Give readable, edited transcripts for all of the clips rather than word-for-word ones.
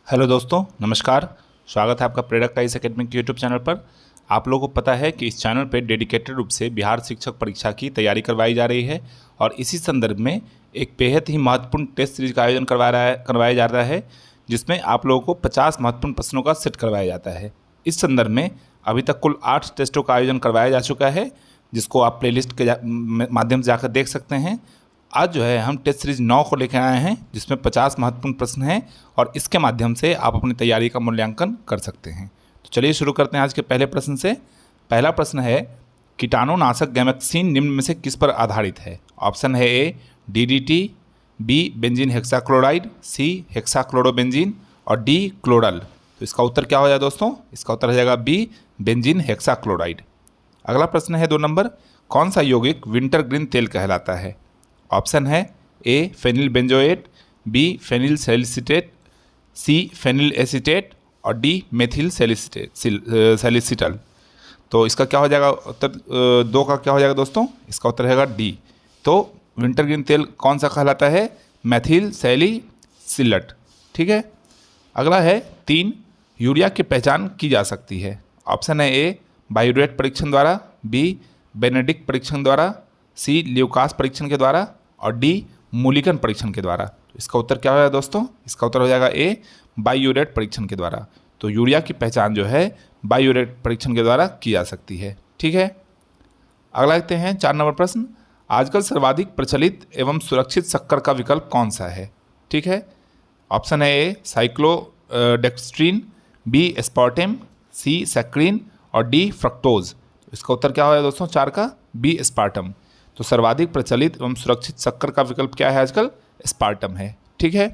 Hello दोस्तों, नमस्कार। स्वागत है आपका प्रेरक टाइस एकेडमी के यूट्यूब चैनल पर। आप लोगों को पता है कि इस चैनल पर डेडिकेटेड रूप से बिहार शिक्षक परीक्षा की तैयारी करवाई जा रही है और इसी संदर्भ में एक बेहद ही महत्वपूर्ण टेस्ट सीरीज का आयोजन करवाया जा रहा है, जिसमें आप लोगों को 50 महत्वपूर्ण प्रश्नों का सेट करवाया जाता है। इस संदर्भ में अभी तक कुल 8 टेस्टों का आयोजन करवाया जा चुका है, जिसको आप प्लेलिस्ट के माध्यम से जाकर देख सकते हैं। आज जो है हम टेस्ट सीरीज 9 को लेकर आए हैं, जिसमें 50 महत्वपूर्ण प्रश्न हैं और इसके माध्यम से आप अपनी तैयारी का मूल्यांकन कर सकते हैं। तो चलिए शुरू करते हैं आज के पहले प्रश्न से। पहला प्रश्न है, कीटाणुनाशक गैमेक्सिन निम्न में से किस पर आधारित है? ऑप्शन है ए डीडीटी, बी बेंजीन हेक्साक्लोराइड, सी हेक्साक्लोरोबेंजीन और डी क्लोरल। तो इसका उत्तर क्या हो जाएगा दोस्तों? इसका उत्तर हो जाएगा बी बेंजीन हेक्साक्लोराइड। अगला प्रश्न है 2 नंबर, कौन सा यौगिक विंटर ग्रीन तेल कहलाता है? ऑप्शन है ए फेनिल बेंजोएट, बी फेनिल सैलिसिटेट, सी फेनिल एसीटेट और डी मेथिल सैलिसिटल। तो इसका क्या हो जाएगा उत्तर? 2 का क्या हो जाएगा दोस्तों? इसका उत्तर रहेगा डी। तो विंटर ग्रीन तेल कौन सा कहलाता है? Methyl salicylate. ठीक है। अगला है 3, यूरिया की पहचान की जा सकती है। ऑप्शन है ए बायोरेट परीक्षण द्वारा, बी बेनेडिक्ट परीक्षण द्वारा, सी ल्यूकास परीक्षण के द्वारा और डी मूलिकन परीक्षण के द्वारा। तो इसका उत्तर क्या हो जाएगा दोस्तों? इसका उत्तर हो जाएगा ए बायोरेट परीक्षण के द्वारा। तो यूरिया की पहचान जो है बायोरेट परीक्षण के द्वारा की जा सकती है। ठीक है। अगला देखते हैं 4 नंबर प्रश्न, आजकल सर्वाधिक प्रचलित एवं सुरक्षित शक्कर का विकल्प कौन सा है? ठीक है। ऑप्शन है ए साइक्लोडेक्स्ट्रीन, बी एस्पार्टेम, सी सैक्रिन और डी फ्रक्टोज। इसका उत्तर क्या होगा दोस्तों? 4 का बी एस्पार्टम। तो सर्वाधिक प्रचलित एवं सुरक्षित शक्कर का विकल्प क्या है आजकल? एस्पार्टम है। ठीक है।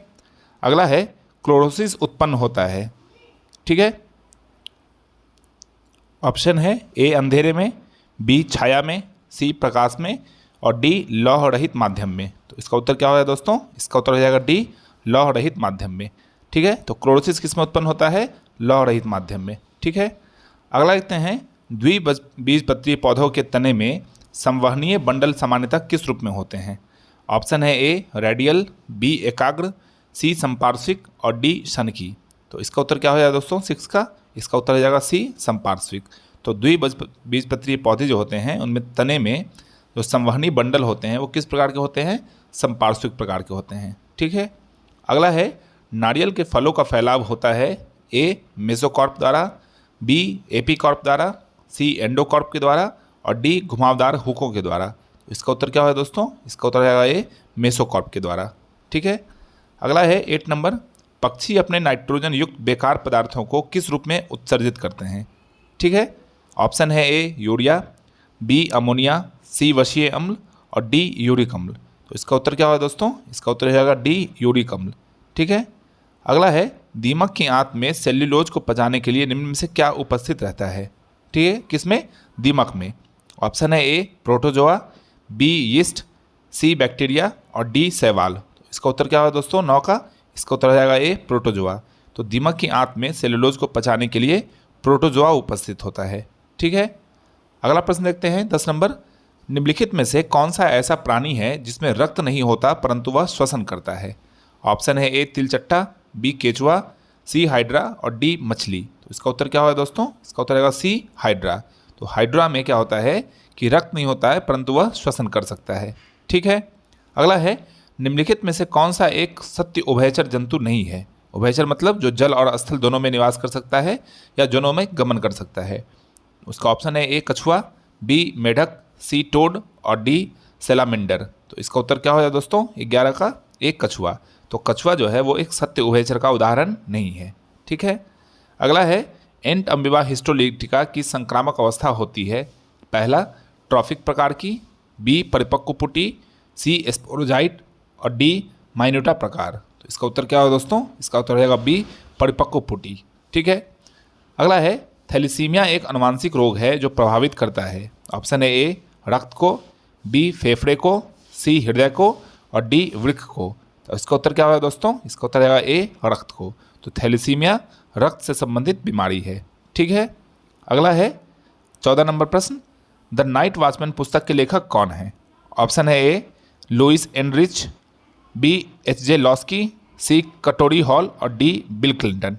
अगला है क्लोरोसिस उत्पन्न होता है। ठीक है। ऑप्शन है ए अंधेरे में, बी छाया में, सी प्रकाश में और डी लौह रहित माध्यम में। तो इसका उत्तर क्या होगा दोस्तों? इसका उत्तर हो जाएगा डी लौह रहित माध्यम में। ठीक है। तो क्लोरोसिस किस में उत्पन्न होता है? लौह रहित माध्यम में। ठीक है। अगला देखते हैं, द्विबीजपत्री पौधों के तने में संवहनीय बंडल सामान्यतः किस रूप में होते हैं? ऑप्शन है ए रेडियल, बी एकाग्र, सी संपार्श्विक और डी शनकी। तो इसका उत्तर क्या हो जाएगा दोस्तों? 6 का इसका उत्तर हो जाएगा सी संपार्श्विक। तो द्विबीजपत्री पौधे जो होते हैं उनमें तने में जो संवहनी बंडल होते हैं वो किस प्रकार के होते हैं? संपार्श्विक प्रकार के होते हैं। ठीक है। अगला है, नारियल के फलों का फैलाव होता है ए मेसोकॉर्प द्वारा, बी एपीकॉर्प द्वारा, सी एंडोकॉर्प के द्वारा और डी घुमावदार हुकों के द्वारा। इसका उत्तर क्या होगा दोस्तों? इसका उत्तर आएगा ए मेसोकॉर्प के द्वारा। ठीक है। अगला है 8 नंबर, पक्षी अपने नाइट्रोजन युक्त बेकार पदार्थों को किस रूप में उत्सर्जित करते हैं? ठीक है। ऑप्शन है ए यूरिया, बी अमोनिया, सी वशीय अम्ल और डी यूरिक अम्ल। तो इसका उत्तर क्या होगा दोस्तों? इसका उत्तर जाएगा डी यूरिक अम्ल। ठीक है। अगला है, दीमक की आंत में सेल्यूलोज को पचाने के लिए निम्न में से क्या उपस्थित रहता है? ठीक है। किसमें? दीमक में। ऑप्शन है ए प्रोटोजोआ, बी यीस्ट, सी बैक्टीरिया और डी शैवाल। तो इसका उत्तर क्या होगा दोस्तों? 9 का इसका उत्तर हो जाएगा ए प्रोटोजोआ। तो दीमक की आंत में सेल्यूलोज को पचाने के लिए प्रोटोजोआ उपस्थित होता है। ठीक है। अगला प्रश्न देखते हैं 10 नंबर, निम्नलिखित में से कौन सा ऐसा प्राणी है जिसमें रक्त नहीं होता परंतु वह श्वसन करता है? ऑप्शन है ए तिलचट्टा, बी केचुआ, सी हाइड्रा और डी मछली। तो इसका उत्तर क्या होगा दोस्तों? इसका उत्तर आएगा सी हाइड्रा। तो हाइड्रा में क्या होता है कि रक्त नहीं होता है परंतु वह श्वसन कर सकता है। ठीक है। अगला है, निम्नलिखित में से कौन सा एक सत्य उभयचर जंतु नहीं है? उभयचर मतलब जो जल और स्थल दोनों में निवास कर सकता है या दोनों में गमन कर सकता है। उसका ऑप्शन है ए कछुआ, बी मेढक, सी टोड और डी सेलामेंडर। तो इसका उत्तर क्या हो जाएगा दोस्तों? 11 का एक कछुआ। तो कछुआ जो है वो एक सत्य उभयचर का उदाहरण नहीं है। ठीक है। अगला है, एंट अम्बिवा हिस्टोलिटिका की संक्रामक अवस्था होती है? पहला ट्रॉफिक प्रकार की, बी परिपक्व पुटी, सी स्पोरोजाइट और डी माइन्यूटा प्रकार। तो इसका उत्तर क्या होगा दोस्तों? इसका उत्तर रहेगा बी परिपक्व पुटी। ठीक है। अगला है, थैलीसीमिया एक अनुवांशिक रोग है जो प्रभावित करता है? ऑप्शन है ए रक्त को, बी फेफड़े को, सी हृदय को और डी वृक्क को। तो इसका उत्तर क्या होगा दोस्तों? इसका उत्तर रहेगा ए रक्त को। तो थैलीसीमिया रक्त से संबंधित बीमारी है। ठीक है। अगला है 14 नंबर प्रश्न, द नाइट वॉचमैन पुस्तक के लेखक कौन है? ऑप्शन है A Louis Enrich, B H J Laski, C Katori Hall और डी बिल क्लिंटन।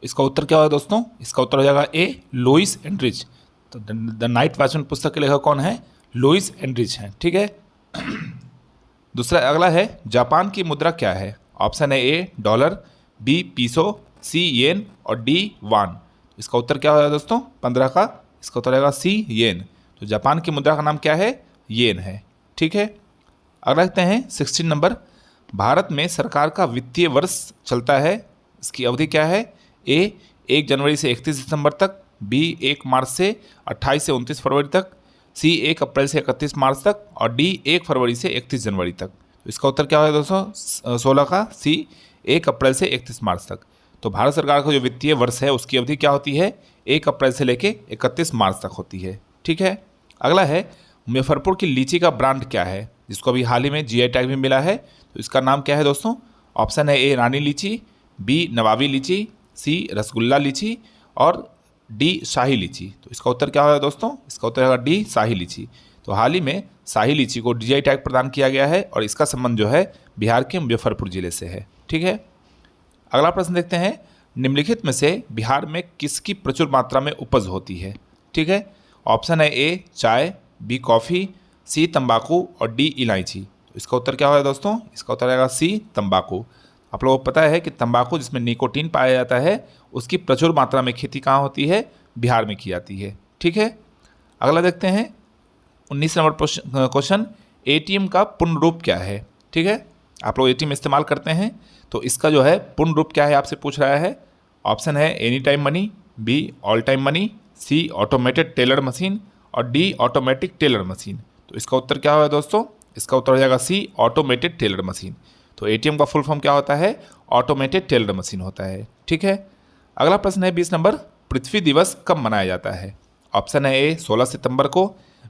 इसका उत्तर क्या होगा दोस्तों? इसका उत्तर हो जाएगा ए लुइस एंड्रिच। तो द नाइट वॉचमैन पुस्तक के लेखक कौन है? लुइस एंड्रिच हैं। ठीक है। दूसरा अगला है, जापान की मुद्रा क्या है? ऑप्शन है ए डॉलर, बी पीसो, सी येन और डी वान। इसका उत्तर क्या होगा दोस्तों? 15 का इसका उत्तर आएगा सी येन। तो जापान की मुद्रा का नाम क्या है? येन है। ठीक है। अगला देखते हैं 16 नंबर, भारत में सरकार का वित्तीय वर्ष चलता है, इसकी अवधि क्या है? ए 1 जनवरी से 31 दिसंबर तक, बी 1 मार्च से 28 से 29 फरवरी तक, सी 1 अप्रैल से 31 मार्च तक और डी 1 फरवरी से 31 जनवरी तक। तो इसका उत्तर क्या होगा दोस्तों? 16 का सी 1 अप्रैल से 31 मार्च तक। तो भारत सरकार का जो वित्तीय वर्ष है उसकी अवधि क्या होती है? 1 अप्रैल से लेके 31 मार्च तक होती है। ठीक है। अगला है, मुजफ्फरपुर की लीची का ब्रांड क्या है, जिसको अभी हाल ही में जीआई टैग भी मिला है? तो इसका नाम क्या है दोस्तों? ऑप्शन है ए रानी लीची, बी नवाबी लीची, सी रसगुल्ला लीची और डी शाही लीची। तो इसका उत्तर क्या होगा दोस्तों? इसका उत्तर होगा डी शाही लीची। तो हाल ही में शाही लीची को जीआई टैग प्रदान किया गया है और इसका संबंध जो है बिहार के मुजफ्फरपुर जिले से है। ठीक है। अगला प्रश्न देखते हैं, निम्नलिखित में से बिहार में किसकी प्रचुर मात्रा में उपज होती है? ठीक है। ऑप्शन है ए चाय, बी कॉफ़ी, सी तंबाकू और डी इलायची। तो इसका उत्तर क्या होगा दोस्तों? इसका उत्तर आएगा सी तंबाकू। आप लोगों को पता है कि तंबाकू जिसमें निकोटीन पाया जाता है उसकी प्रचुर मात्रा में खेती कहाँ होती है? बिहार में की जाती है। ठीक है। अगला देखते हैं 19 नंबर क्वेश्चन, एटीएम का पूर्ण रूप क्या है? ठीक है। आप लोग एटीएम इस्तेमाल करते हैं तो इसका जो है पूर्ण रूप क्या है आपसे पूछ रहा है। ऑप्शन है any time money, B all time money, C automated teller machine और डी ऑटोमेटिक टेलर मशीन। तो इसका उत्तर क्या होगा दोस्तों? इसका उत्तर हो जाएगा सी ऑटोमेटेड टेलर मशीन। तो एटीएम का फुल फॉर्म क्या होता है? ऑटोमेटेड टेलर मशीन होता है। ठीक है। अगला प्रश्न है 20 नंबर, पृथ्वी दिवस कब मनाया जाता है? ऑप्शन है ए 16 सितंबर को,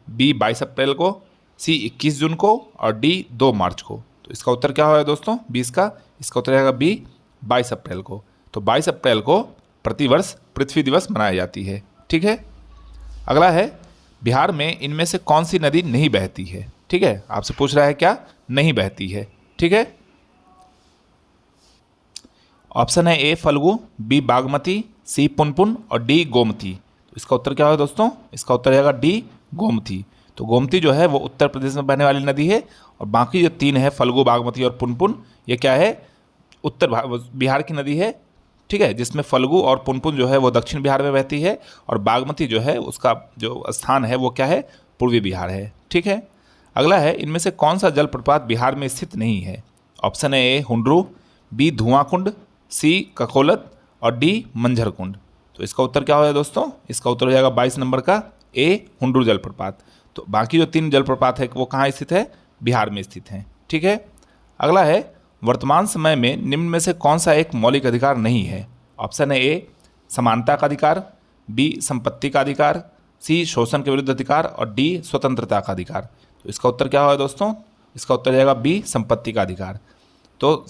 बी 22 अप्रैल को, सी 21 जून को और डी 2 मार्च को। तो इसका उत्तर क्या होगा दोस्तों 20 का? इसका उत्तर आएगा बी 22 अप्रैल को। तो 22 अप्रैल को प्रतिवर्ष पृथ्वी दिवस मनाई जाती है। ठीक है। अगला है, बिहार में इनमें से कौन सी नदी नहीं बहती है? ठीक है। आपसे पूछ रहा है क्या नहीं बहती है। ठीक है। ऑप्शन है ए फल्गु, बी बागमती, सी पुनपुन और डी गोमती। तो इसका उत्तर क्या होगा दोस्तों? इसका उत्तर आएगा डी गोमती। तो गोमती जो है वो उत्तर प्रदेश में बहने वाली नदी है और बाकी जो 3 है फल्गु, बागमती और पुनपुन, ये क्या है? उत्तर बिहार की नदी है। ठीक है। जिसमें फल्गु और पुनपुन जो है वो दक्षिण बिहार में बहती है और बागमती जो है उसका जो स्थान है वो क्या है? पूर्वी बिहार है। ठीक है। अगला है, इनमें से कौन सा जलप्रपात बिहार में स्थित नहीं है? ऑप्शन है ए हुंडरू, बी धुआं कुंड, सी ककोलत और डी मंझर कुंड। तो इसका उत्तर क्या होगा दोस्तों? इसका उत्तर हो जाएगा 22 नंबर का ए हुंडरू जलप्रपात। तो बाकी जो 3 जलप्रपात है वो कहाँ स्थित है? बिहार में स्थित हैं। ठीक है। अगला है, वर्तमान समय में निम्न में से कौन सा एक मौलिक अधिकार नहीं है? ऑप्शन है ए समानता का अधिकार, बी संपत्ति का अधिकार, सी शोषण के विरुद्ध अधिकार और डी स्वतंत्रता का अधिकार। तो इसका उत्तर क्या होगा दोस्तों? इसका उत्तर जाएगा बी संपत्ति का अधिकार। तो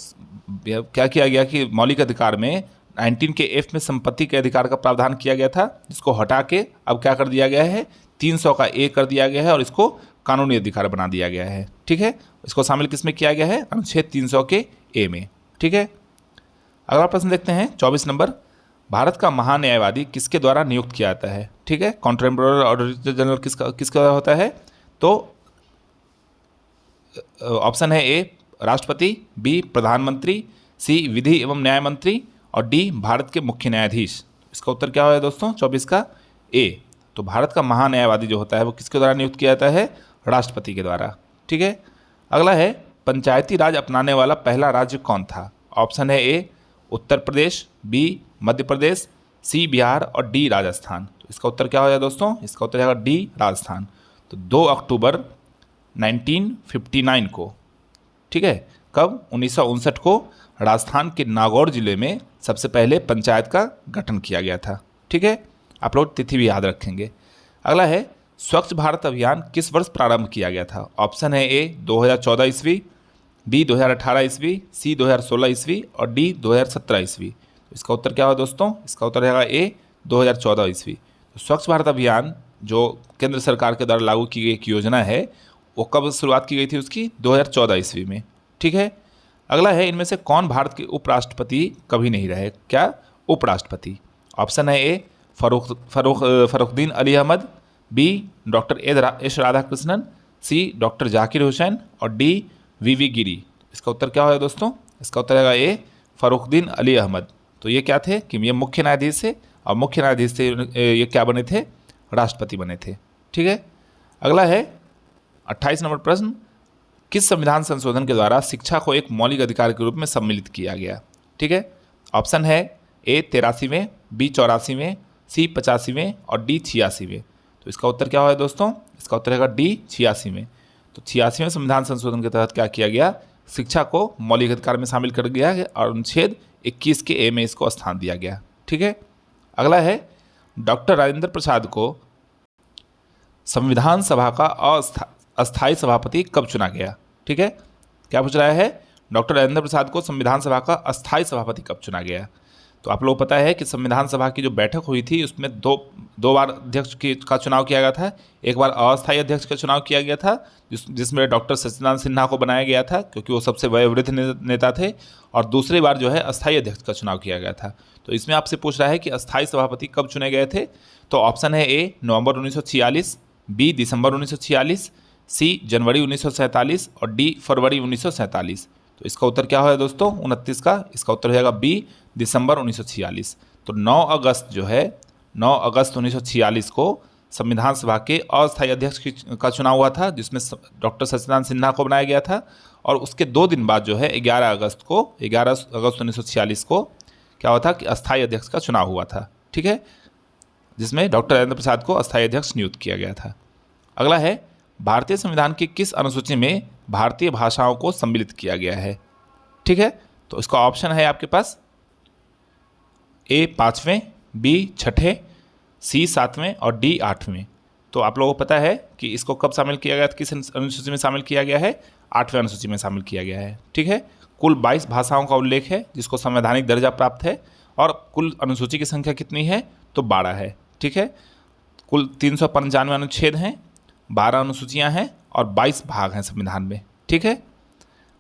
क्या किया गया कि मौलिक अधिकार में 19 के एफ में संपत्ति के अधिकार का प्रावधान किया गया था, जिसको हटा के अब क्या कर दिया गया है? 300 का ए कर दिया गया है और इसको कानूनी अधिकार बना दिया गया है। ठीक है। इसको शामिल किस में किया गया है? अनुच्छेद 300 के ए में। ठीक है। अगला प्रश्न देखते हैं 24 नंबर, भारत का महान्यायवादी किसके द्वारा नियुक्त किया जाता है? ठीक है। कंट्रोलर ऑडिटर जनरल किसका द्वारा होता है? तो ऑप्शन है ए राष्ट्रपति, बी प्रधानमंत्री, सी विधि एवं न्याय मंत्री और डी भारत के मुख्य न्यायाधीश। इसका उत्तर क्या होगा दोस्तों 24 का? ए। तो भारत का महान्यायवादी जो होता है वो किसके द्वारा नियुक्त किया जाता है? राष्ट्रपति के द्वारा। ठीक है। अगला है, पंचायती राज अपनाने वाला पहला राज्य कौन था? ऑप्शन है ए उत्तर प्रदेश, बी मध्य प्रदेश, सी बिहार और डी राजस्थान। तो इसका उत्तर क्या हो जाएगा दोस्तों? इसका उत्तर जाएगा डी राजस्थान। तो 2 अक्टूबर 1959 को, ठीक है, कब? 1959 को राजस्थान के नागौर जिले में सबसे पहले पंचायत का गठन किया गया था। ठीक है। आप लोग तिथि भी याद रखेंगे। अगला है, स्वच्छ भारत अभियान किस वर्ष प्रारंभ किया गया था? ऑप्शन है ए 2014 ईस्वी, बी 2018 ईस्वी, सी 2016 ईस्वी और डी 2017 ईस्वी। तो इसका उत्तर क्या होगा दोस्तों? इसका उत्तर रहेगा ए 2014 ईस्वी। तो स्वच्छ भारत अभियान जो केंद्र सरकार के द्वारा लागू की गई एक योजना है, वो कब शुरुआत की गई थी उसकी? 2014 ईस्वी में। ठीक है। अगला है, इनमें से कौन भारत के उपराष्ट्रपति कभी नहीं रहे? क्या? उपराष्ट्रपति। ऑप्शन है A Fakhruddin Ali Ahmed, B doctor S Radhakrishnan, C doctor Zakir Hussain और डी वी गिरी। इसका उत्तर क्या होगा दोस्तों? इसका उत्तर है ए फरुखुद्दीन अली अहमद। तो ये क्या थे कि ये मुख्य न्यायाधीश थे, और मुख्य न्यायाधीश से ये क्या बने थे? राष्ट्रपति बने थे। ठीक है। अगला है 28 नंबर प्रश्न, किस संविधान संशोधन के द्वारा शिक्षा को एक मौलिक अधिकार के रूप में सम्मिलित किया गया? ठीक है। ऑप्शन है ए 83वें, बी 84वें, सी 85वें और डी 86वें। तो इसका उत्तर क्या होगा दोस्तों? इसका उत्तर है डी 86वें। तो 86वें संविधान संशोधन के तहत क्या किया गया? शिक्षा को मौलिक अधिकार में शामिल कर दिया गया और अनुच्छेद 21 के ए में इसको स्थान दिया गया। ठीक है। अगला है, डॉक्टर राजेंद्र प्रसाद को संविधान सभा का अस्थायी सभापति कब चुना गया? ठीक है। क्या पूछ रहा है? डॉक्टर राजेंद्र प्रसाद को संविधान सभा का अस्थायी सभापति कब चुना गया? तो आप लोग पता है कि संविधान सभा की जो बैठक हुई थी उसमें दो बार अध्यक्ष का चुनाव किया गया था। एक बार अस्थायी अध्यक्ष का चुनाव किया गया था जिसमें डॉक्टर सच्चिदानंद सिन्हा को बनाया गया था क्योंकि वो सबसे वयोवृद्ध नेता थे, और दूसरी बार जो है अस्थायी अध्यक्ष का चुनाव किया गया था। तो इसमें आपसे पूछ रहा है कि अस्थायी सभापति कब चुने गए थे? तो ऑप्शन है ए नवंबर 1946, बी दिसंबर 1946, सी जनवरी 1947 और डी फरवरी 1947। तो इसका उत्तर क्या होगा दोस्तों? 29 का। इसका उत्तर हो जाएगा बी दिसंबर 1946। तो 9 अगस्त जो है 9 अगस्त 1946 को संविधान सभा के अस्थायी अध्यक्ष का चुनाव हुआ था जिसमें डॉक्टर सच्चिदानंद सिन्हा को बनाया गया था, और उसके 2 दिन बाद जो है 11 अगस्त 1946 को क्या हुआ था कि अस्थायी अध्यक्ष का चुनाव हुआ था। ठीक है, जिसमें डॉक्टर राजेंद्र प्रसाद को अस्थायी अध्यक्ष नियुक्त किया गया था। अगला है, भारतीय संविधान की किस अनुसूची में भारतीय भाषाओं को सम्मिलित किया गया है? ठीक है, तो इसका ऑप्शन है आपके पास ए 5वें, बी 6ठे, सी 7वें और डी 8वें। तो आप लोगों को पता है कि इसको कब शामिल किया गया, किस अनुसूची में शामिल किया गया है? 8वें अनुसूची में शामिल किया गया है। ठीक है, कुल 22 भाषाओं का उल्लेख है जिसको संवैधानिक दर्जा प्राप्त है, और कुल अनुसूची की संख्या कितनी है? तो 12 है। ठीक है, कुल 395 अनुच्छेद हैं, 12 अनुसूचियां हैं और 22 भाग हैं संविधान में। ठीक है।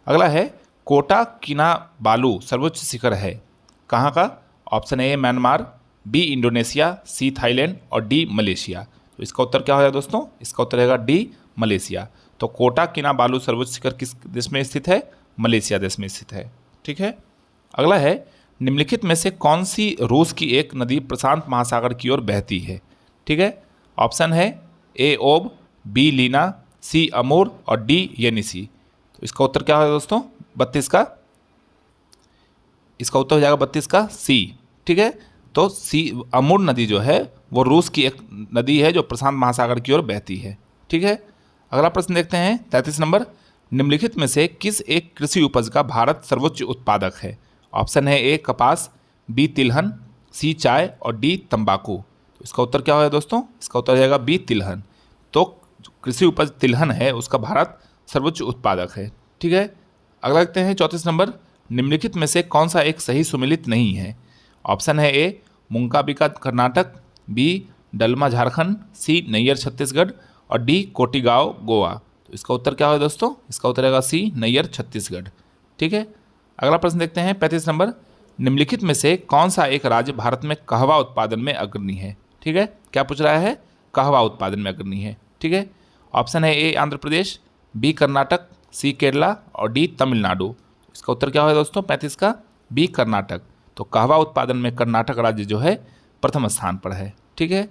अगला है, कोटा किनाबालू सर्वोच्च शिखर है कहाँ का? Option A Myanmar, B Indonesia, C Thailand और डी मलेशिया। तो इसका उत्तर क्या होगा दोस्तों? इसका उत्तर रहेगा डी मलेशिया। तो कोटा किनाबालू सर्वोच्च शिखर किस देश में स्थित है? मलेशिया देश में स्थित है। ठीक है। अगला है, निम्नलिखित में से कौन सी रूस की एक नदी प्रशांत महासागर की ओर बहती है? ठीक है, ऑप्शन है ए ओब, बी लीना, सी अमूर और डी येनिसी। तो इसका उत्तर क्या होगा दोस्तों? 32 का। इसका उत्तर हो जाएगा 32 का सी। ठीक है, तो सी अमूर नदी जो है वो रूस की एक नदी है जो प्रशांत महासागर की ओर बहती है। ठीक है। अगला प्रश्न देखते हैं 33 नंबर, निम्नलिखित में से किस एक कृषि उपज का भारत सर्वोच्च उत्पादक है? ऑप्शन है ए कपास, बी तिलहन, सी चाय और डी तंबाकू। तो इसका उत्तर क्या होगा दोस्तों? इसका उत्तर हो जाएगा बी तिलहन। तो कृषि उपज तिलहन है उसका भारत सर्वोच्च उत्पादक है। ठीक है। अगला देखते हैं 34 नंबर, निम्नलिखित में से कौन सा एक सही सुमेलित नहीं है? ऑप्शन है ए मुंकाबिका कर्नाटक, बी डलमा झारखंड, सी नैयर छत्तीसगढ़ और डी कोटिगांव गोवा। तो इसका उत्तर क्या होगा दोस्तों? इसका उत्तर रहेगा सी नैयर छत्तीसगढ़। ठीक है। अगला प्रश्न देखते हैं 35 नंबर, निम्नलिखित में से कौन सा एक राज्य भारत में कहवा उत्पादन में अग्रणी है? ठीक है, क्या पूछ रहा है? कहवा उत्पादन में अग्रणी है। ठीक है, ऑप्शन है ए आंध्र प्रदेश, बी कर्नाटक, सी केरला और डी तमिलनाडु। इसका उत्तर क्या होगा दोस्तों? 35 का बी कर्नाटक। तो कहवा उत्पादन में कर्नाटक राज्य जो है प्रथम स्थान पर है। ठीक है।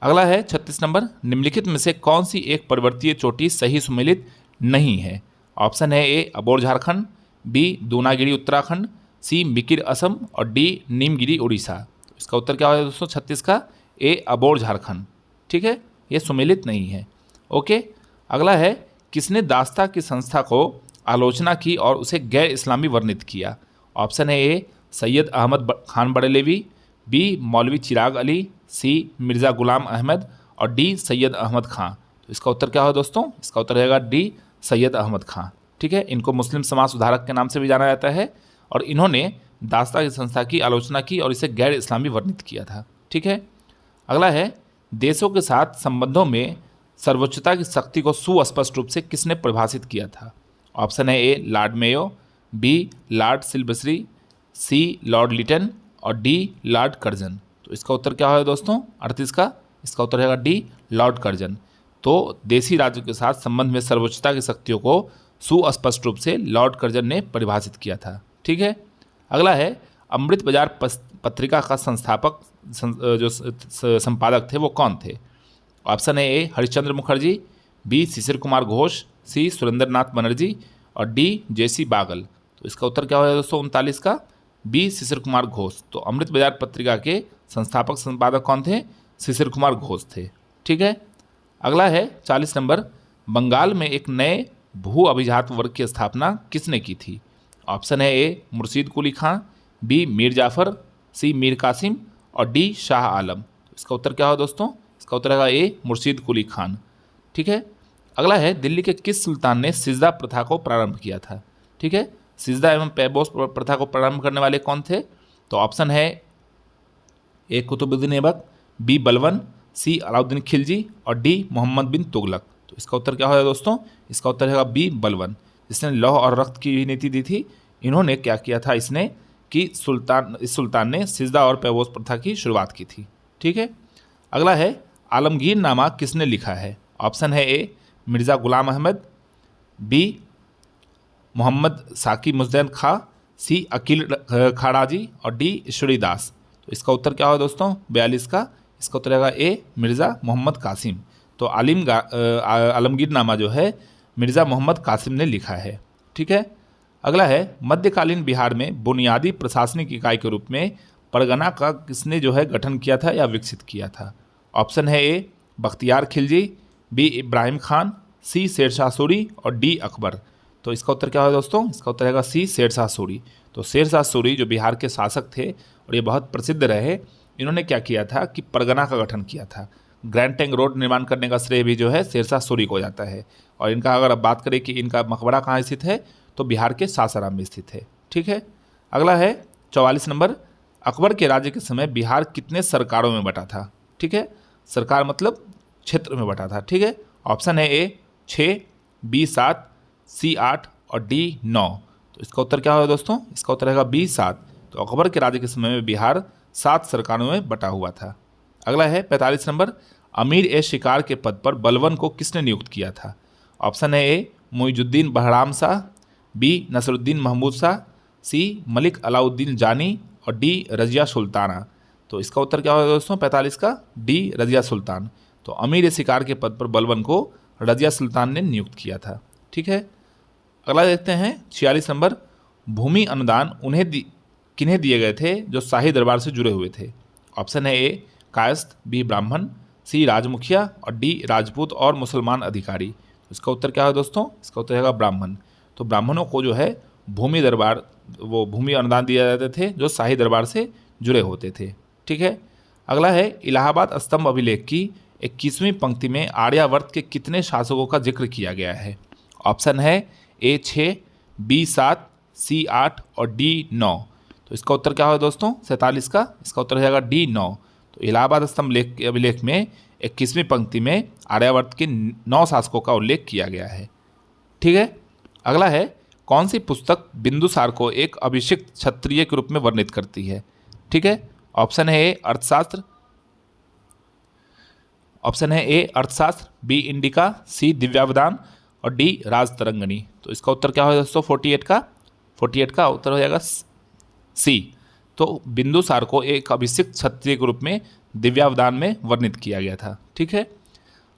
अगला है 36 नंबर, निम्नलिखित में से कौन सी एक पर्वतीय चोटी सही सुमेलित नहीं है? ऑप्शन है ए अबोर झारखंड, बी दूनागिरी उत्तराखंड, सी मिकिर असम और डी नीमगिरी उड़ीसा। तो इसका उत्तर क्या होगा दोस्तों? 36 का ए अबोर झारखंड। ठीक है, ये सुमेलित नहीं है। ओके। अगला है, किसने दास्ता की संस्था को आलोचना की और उसे गैर इस्लामी वर्णित किया? ऑप्शन है ए सैयद अहमद खान बरेलवी, बी मौलवी चिराग अली, सी मिर्ज़ा गुलाम अहमद और डी सैयद अहमद खां। तो इसका उत्तर क्या होगा दोस्तों? इसका उत्तर रहेगा डी सैयद अहमद खां। ठीक है, इनको मुस्लिम समाज सुधारक के नाम से भी जाना जाता है, और इन्होंने दास्ता की संस्था की आलोचना की और इसे गैर इस्लामी वर्णित किया था। ठीक है। अगला है, देशों के साथ संबंधों में सर्वोच्चता की शक्ति को सुस्पष्ट रूप से किसने परिभाषित किया था? ऑप्शन है ए लॉर्ड मेयो, बी लॉर्ड सिल्बसरी, सी लॉर्ड लिटन और डी लॉर्ड कर्जन। तो इसका उत्तर क्या होगा दोस्तों 38 का? इसका उत्तर रहेगा डी लॉर्ड कर्जन। तो देशी राज्यों के साथ संबंध में सर्वोच्चता की शक्तियों को सुस्पष्ट रूप से लॉर्ड कर्जन ने परिभाषित किया था। ठीक है, अगला है अमृत बाजार पत्रिका का संस्थापक जो संपादक थे वो कौन थे? ऑप्शन है ए हरिश्चंद्र मुखर्जी, बी शिशिर कुमार घोष, सी सुरेंद्रनाथ बनर्जी और डी जेसी बागल। तो इसका उत्तर क्या होगा दोस्तों 39 का? बी शिशिर कुमार घोष। तो अमृत बाजार पत्रिका के संस्थापक संपादक कौन थे? शिशिर कुमार घोष थे। ठीक है, अगला है 40 नंबर, बंगाल में एक नए भू अभिजात वर्ग की स्थापना किसने की थी? ऑप्शन है ए मुर्शीद कुली खां, बी मीर जाफर, सी मीर कासिम और डी शाह आलम। इसका उत्तर क्या होगा दोस्तों? इसका उत्तर है ए मुर्शीद कुली खान। ठीक है, अगला है दिल्ली के किस सुल्तान ने सिजदा प्रथा को प्रारंभ किया था? ठीक है, सिजदा एवं पैबोस प्रथा को प्रारंभ करने वाले कौन थे? तो ऑप्शन है ए कुतुबुद्दीन ऐबक, बी बलवन, सी अलाउद्दीन खिलजी और डी मोहम्मद बिन तुगलक। तो इसका उत्तर क्या होगा दोस्तों? इसका उत्तर है बी बलवन, जिसने लौह और रक्त की नीति दी थी। इन्होंने क्या किया था इसने कि इस सुल्तान ने सिजदा और पैबोस प्रथा की शुरुआत की थी। ठीक है, अगला है आलमगीर नामा किसने लिखा है? ऑप्शन है ए मिर्ज़ा गुलाम अहमद, बी मोहम्मद साकी मुजद्देद खां, सी अकील खाड़ाजी और डी ईश्वरी दास। तो इसका उत्तर क्या होगा दोस्तों 42 का? इसका उत्तर रहेगा ए मिर्ज़ा मोहम्मद कासिम। तो आलमगीर नामा जो है मिर्ज़ा मोहम्मद कासिम ने लिखा है। ठीक है, अगला है मध्यकालीन बिहार में बुनियादी प्रशासनिक इकाई के रूप में परगना का किसने जो है गठन किया था या विकसित किया था? ऑप्शन है ए बख्तियार खिलजी, बी इब्राहिम खान, सी शेरशाह सूरी और डी अकबर। तो इसका उत्तर क्या होगा दोस्तों? इसका उत्तर रहेगा सी शेरशाह सूरी। तो शेरशाह सूरी जो बिहार के शासक थे और ये बहुत प्रसिद्ध रहे, इन्होंने क्या किया था कि परगना का गठन किया था। ग्रैंड टैंक रोड निर्माण करने का श्रेय भी जो है शेरशाह सूरी को जाता है। और इनका अगर अब बात करें कि इनका मकबरा कहाँ स्थित है, तो बिहार के सासाराम में स्थित है। ठीक है, अगला है 44 नंबर, अकबर के राज्य के समय बिहार कितने सरकारों में बटा था? ठीक है, सरकार मतलब क्षेत्र में बटा था। ठीक है, ऑप्शन है ए 6, बी 7, सी 8 और डी 9। तो इसका उत्तर क्या होगा दोस्तों? इसका उत्तर रहेगा बी 7। तो अकबर के राज्य के समय में बिहार 7 सरकारों में बटा हुआ था। अगला है 45 नंबर, अमीर ए शिकार के पद पर बलवन को किसने नियुक्त किया था? ऑप्शन है ए मुइजुद्दीन बहराम शाह, बी नसरुद्दीन महमूद शाह, सी मलिक अलाउद्दीन जानी और डी रजिया सुल्ताना। तो इसका उत्तर क्या होगा दोस्तों 45 का? डी रजिया सुल्तान। तो अमीर ए शिकार के पद पर बलवन को रजिया सुल्तान ने नियुक्त किया था। ठीक है, अगला देखते हैं 46 नंबर, भूमि अनुदान किन्हें दिए गए थे जो शाही दरबार से जुड़े हुए थे? ऑप्शन है ए कायस्थ, बी ब्राह्मण, सी राजमुखिया और डी राजपूत और मुसलमान अधिकारी। इसका उत्तर क्या है दोस्तों? इसका उत्तर है ब्राह्मण। तो ब्राह्मणों को जो है भूमि अनुदान दिए जाते थे जो शाही दरबार से जुड़े होते थे। ठीक है, अगला है इलाहाबाद स्तंभ अभिलेख की 21वीं पंक्ति में आर्यावर्त के कितने शासकों का जिक्र किया गया है? ऑप्शन है ए 6, बी 7, सी 8 और डी 9। तो इसका उत्तर क्या होगा दोस्तों 47 का? इसका उत्तर हो जाएगा डी 9। तो इलाहाबाद स्तंभ अभिलेख में 21वीं पंक्ति में आर्यावर्त के 9 शासकों का उल्लेख किया गया है। ठीक है, अगला है कौन सी पुस्तक बिंदुसार को एक अभिषिक्त क्षत्रिय के रूप में वर्णित करती है? ठीक है, ऑप्शन है ए अर्थशास्त्र, बी इंडिका, सी दिव्यावदान और डी राजतरंगिणी। तो इसका उत्तर क्या होगा दोस्तों 48 का उत्तर हो जाएगा सी। तो बिंदुसार को एक अभिषिक्त क्षत्रिय के रूप में दिव्यावदान में वर्णित किया गया था। ठीक है,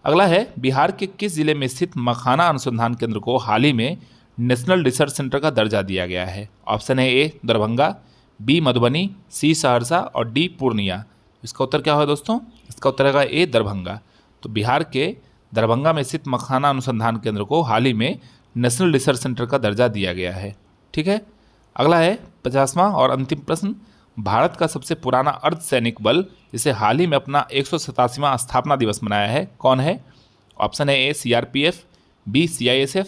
अगला है बिहार के किस जिले में स्थित मखाना अनुसंधान केंद्र को हाल ही में नेशनल रिसर्च सेंटर का दर्जा दिया गया है? ऑप्शन है ए दरभंगा, बी मधुबनी, सी सहरसा और डी पूर्णिया। इसका उत्तर क्या होगा दोस्तों? इसका उत्तर है ए दरभंगा। तो बिहार के दरभंगा में स्थित मखाना अनुसंधान केंद्र को हाल ही में नेशनल रिसर्च सेंटर का दर्जा दिया गया है। ठीक है, अगला है 50वां और अंतिम प्रश्न, भारत का सबसे पुराना अर्धसैनिक बल जिसे हाल ही में अपना 187वां स्थापना दिवस मनाया है कौन है? ऑप्शन है ए CRPF, बी CISF,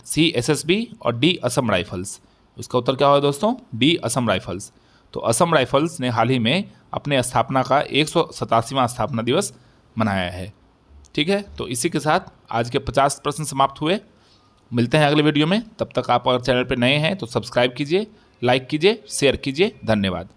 सी SSB और डी असम राइफल्स। इसका उत्तर क्या होगा दोस्तों? D Assam rifles. तो असम राइफल्स ने हाल ही में अपने स्थापना का 187वां स्थापना दिवस मनाया है। ठीक है, तो इसी के साथ आज के 50 प्रश्न समाप्त हुए। मिलते हैं अगले वीडियो में, तब तक आप अगर चैनल पर नए हैं तो सब्सक्राइब कीजिए, लाइक कीजिए, शेयर कीजिए। धन्यवाद।